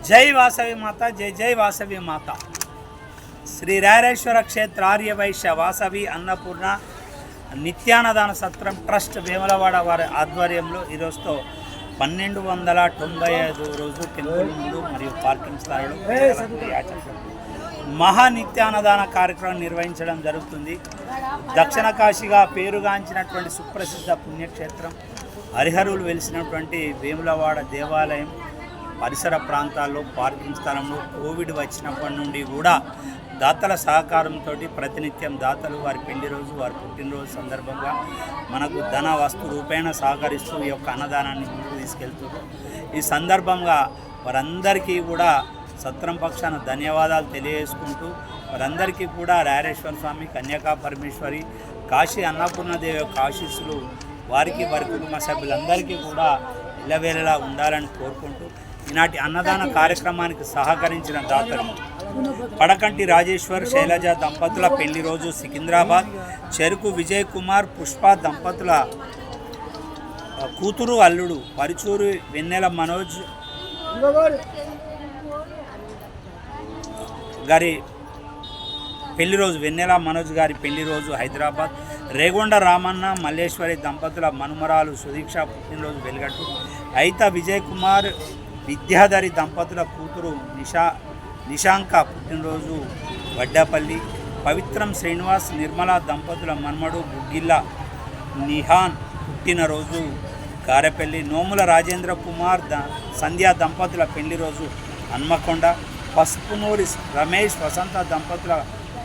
జై వాసవి మాత, జై జై వాసవి మాత. శ్రీ రాయరేశ్వర క్షేత్ర ఆర్యవైశ్య వాసవి అన్నపూర్ణ నిత్యాన్నదాన సత్రం ట్రస్ట్ వేములవాడ వారి ఆధ్వర్యంలో ఈరోజుతో 1295 రోజు టెంపుల్ ముందు మరియు పార్కింగ్ స్థాయిలో మహా నిత్యాన్నదాన కార్యక్రమం నిర్వహించడం జరుగుతుంది. దక్షిణ కాశీగా పేరుగాంచినటువంటి సుప్రసిద్ధ పుణ్యక్షేత్రం హరిహరులు వెలిసినటువంటి వేములవాడ దేవాలయం పరిసర ప్రాంతాల్లో పార్కింగ్ స్థలంలో కోవిడ్ వచ్చినప్పటి నుండి కూడా దాతల సహకారంతో ప్రతినిత్యం దాతలు వారి పెళ్లి రోజు, వారి పుట్టినరోజు సందర్భంగా మనకు ధన వస్తు రూపేణ సహకరిస్తూ ఈ యొక్క అన్నదానాన్ని ముందుకు తీసుకెళ్తున్నారు. ఈ సందర్భంగా వారందరికీ కూడా సత్రం పక్షాన ధన్యవాదాలు తెలియజేసుకుంటూ వారందరికీ కూడా రాయరేశ్వర స్వామి, కన్యకా పరమేశ్వరి, కాశీ అన్నపూర్ణదేవి యొక్క ఆశీస్సులు వారికి, వారి కుటుంబ సభ్యులందరికీ కూడా ఇళ్ళవేళలా ఉండాలని కోరుకుంటూ ఈనాటి అన్నదాన కార్యక్రమానికి సహకరించిన దాతలు పడకంటి రాజేశ్వర్, శైలజ దంపతుల పెళ్లి రోజు సికింద్రాబాద్, చెరుకు విజయ్ కుమార్, పుష్ప దంపతుల కూతురు అల్లుడు పరుచూరు వెన్నెల మనోజ్ గారి పెళ్లి రోజు, వెన్నెల మనోజ్ గారి పెళ్లి రోజు హైదరాబాద్, రేగొండ రామన్న మల్లేశ్వరి దంపతుల మనుమరాలు సుదీక్ష పుట్టినరోజు వెలుగట్టు, అయిత విజయ్ కుమార్ విద్యాధరి దంపతుల కూతురు నిశాంక పుట్టినరోజు వడ్డాపల్లి, పవిత్రం శ్రీనివాస్ నిర్మలా దంపతుల మన్మడు బుగ్గిల్ల నిహాన్ పుట్టినరోజు కారెపల్లి, నోముల రాజేంద్ర కుమార్ సంధ్యా దంపతుల పెళ్లి రోజు హన్మకొండ, పసుపునూరి రమేష్ వసంత దంపతుల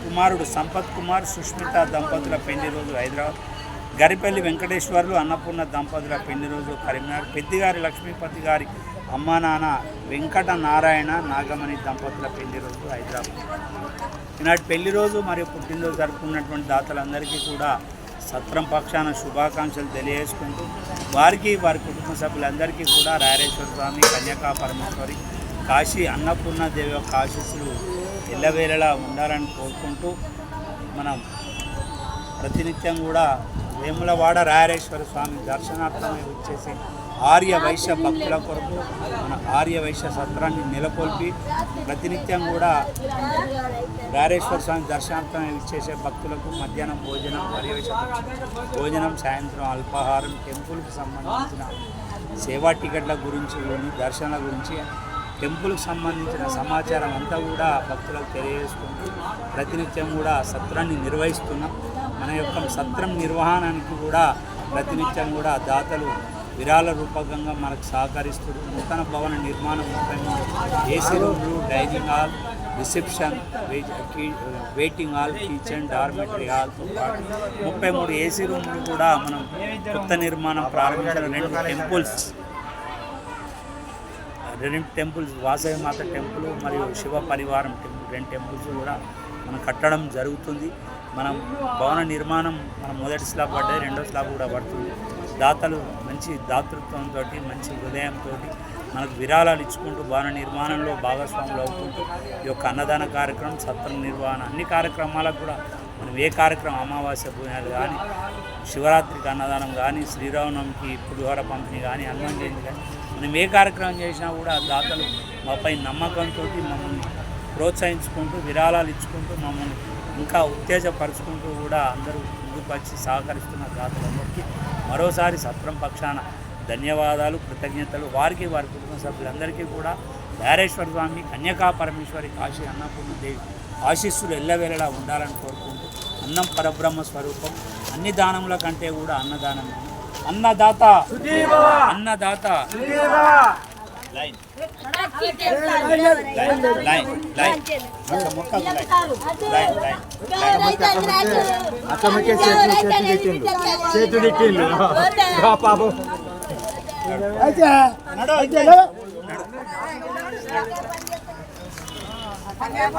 కుమారుడు సంపత్ కుమార్ సుష్మిత దంపతుల పెళ్లి రోజు హైదరాబాద్, గరిపల్లి వెంకటేశ్వర్లు అన్నపూర్ణ దంపతుల పెళ్లి రోజు కరీంనగర్, పెద్దిగారి లక్ష్మీపతి గారి అమ్మ నాన్న వెంకట నారాయణ నాగమణి దంపతుల పెళ్లి రోజు హైదరాబాద్. ఈనాటి పెళ్లి రోజు మరియు పుట్టినరోజు జరుపుకున్నటువంటి దాతలందరికీ కూడా సత్రం పక్షాన శుభాకాంక్షలు తెలియజేసుకుంటూ వారికి, వారి కుటుంబ సభ్యులందరికీ కూడా రాయరేశ్వర స్వామి, కన్యకా పరమేశ్వరి, కాశీ అన్నపూర్ణదేవి యొక్క ఆశీస్సులు ఎల్లవేళలా ఉండాలని కోరుకుంటూ మనం ప్రతినిత్యం కూడా వేములవాడ రాయరేశ్వర స్వామి దర్శనార్థమై వచ్చేసి ఆర్య వైశ్య భక్తుల కొరకు మన ఆర్య వైశ్య సత్రాన్ని నెలకొల్పి ప్రతినిత్యం కూడా రాయరేశ్వర స్వామి దర్శనార్థమై వచ్చేసే భక్తులకు మధ్యాహ్నం భోజనం, భోజనం, సాయంత్రం అల్పాహారం, టెంపుల్కి సంబంధించిన సేవా టికెట్ల గురించి, దర్శనాల గురించి, టెంపుల్కి సంబంధించిన సమాచారం అంతా కూడా భక్తులకు తెలియజేసుకుంటూ ప్రతినిత్యం కూడా సత్రాన్ని నిర్వహిస్తున్నాం. మన యొక్క సత్రం నిర్వహణానికి కూడా ప్రతినిత్యం కూడా దాతలు విరాళ రూపకంగా మనకు సహకరిస్తారు. నూతన భవన నిర్మాణం 33 ఏసీ రూమ్లు, dining hall, reception, waiting hall, kitchen, dormitory హాల్తో పాటు 33 ఏసీ రూమ్లు కూడా మనం కొత్త నిర్మాణం ప్రారంభించిన 2 టెంపుల్స్ వాసవి మాత టెంపుల్ మరియు శివ పరివారం టెంపుల్, 2 టెంపుల్స్ కూడా మనం కట్టడం జరుగుతుంది. మనం భవన నిర్మాణం మనం మొదటి స్లాబ్ పడ్డది, రెండో స్లాబ్ కూడా పడుతుంది. దాతలు మంచి దాతృత్వంతో, మంచి హృదయంతో మనకు విరాళాలు ఇచ్చుకుంటూ భవన నిర్మాణంలో భాగస్వాములు అవుకుంటూ ఈ యొక్క అన్నదాన కార్యక్రమం, సత్రం నిర్వహణ, అన్ని కార్యక్రమాలకు కూడా మనం ఏ కార్యక్రమం, అమావాస్య భోజనాలు కానీ, శివరాత్రికి అన్నదానం కానీ, శ్రీరామనవమికి పులిహోర పంపిణీ కానీ, హనుమాన్ జయంతి కానీ, మనం ఏ కార్యక్రమం చేసినా కూడా దాతలు మాపై నమ్మకంతో మమ్మల్ని ప్రోత్సహించుకుంటూ విరాళాలు ఇచ్చుకుంటూ మమ్మల్ని ఇంకా ఉత్తేజపరుచుకుంటూ కూడా అందరూ ముందుకు వచ్చి సహకరిస్తున్న దాతలందరికీ మరోసారి సత్రం పక్షాన ధన్యవాదాలు, కృతజ్ఞతలు. వారికి, వారి కుటుంబ సభ్యులందరికీ కూడా రాయరేశ్వర స్వామి, కన్యకా పరమేశ్వరి, కాశీ అన్నపూర్ణదేవి ఆశీస్సులు ఎల్లవేళలా ఉండాలని కోరుకుంటూ అన్నం పరబ్రహ్మ స్వరూపం, అన్ని దానముల కంటే కూడా అన్నదానం. అన్నదాత అన్నదాత లైన్ లైన్ లైన్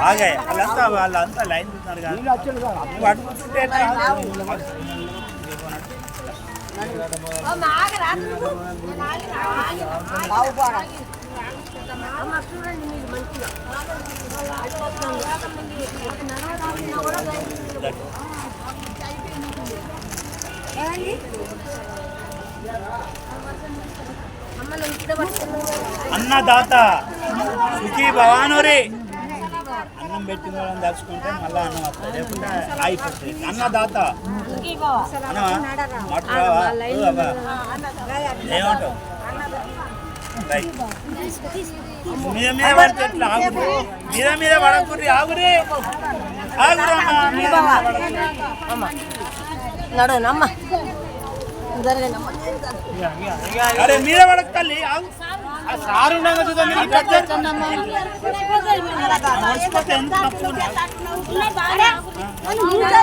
ఆగే వాళ్ళంతా లైన్ చూస్తున్నారు కానీ పట్టుకుంటుంటే अन्नदाता సుఖీ భవానోరి అన్నం పెట్టిన వాళ్ళని తలుచుకుంటే మళ్ళీ అన్నం వస్తుంది లేకుంటే అయిపోతుంది అన్నదాత అన్నమా మాట్లాడవా ఏమంటావు మీద మీద పడితే ఎట్లా ఆగురు మీద పడకుర్రి ఆగురే నడనమ్మ అరే మీద పడక తల్లి ఆగు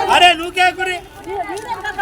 అరే నువ్వు కేకురి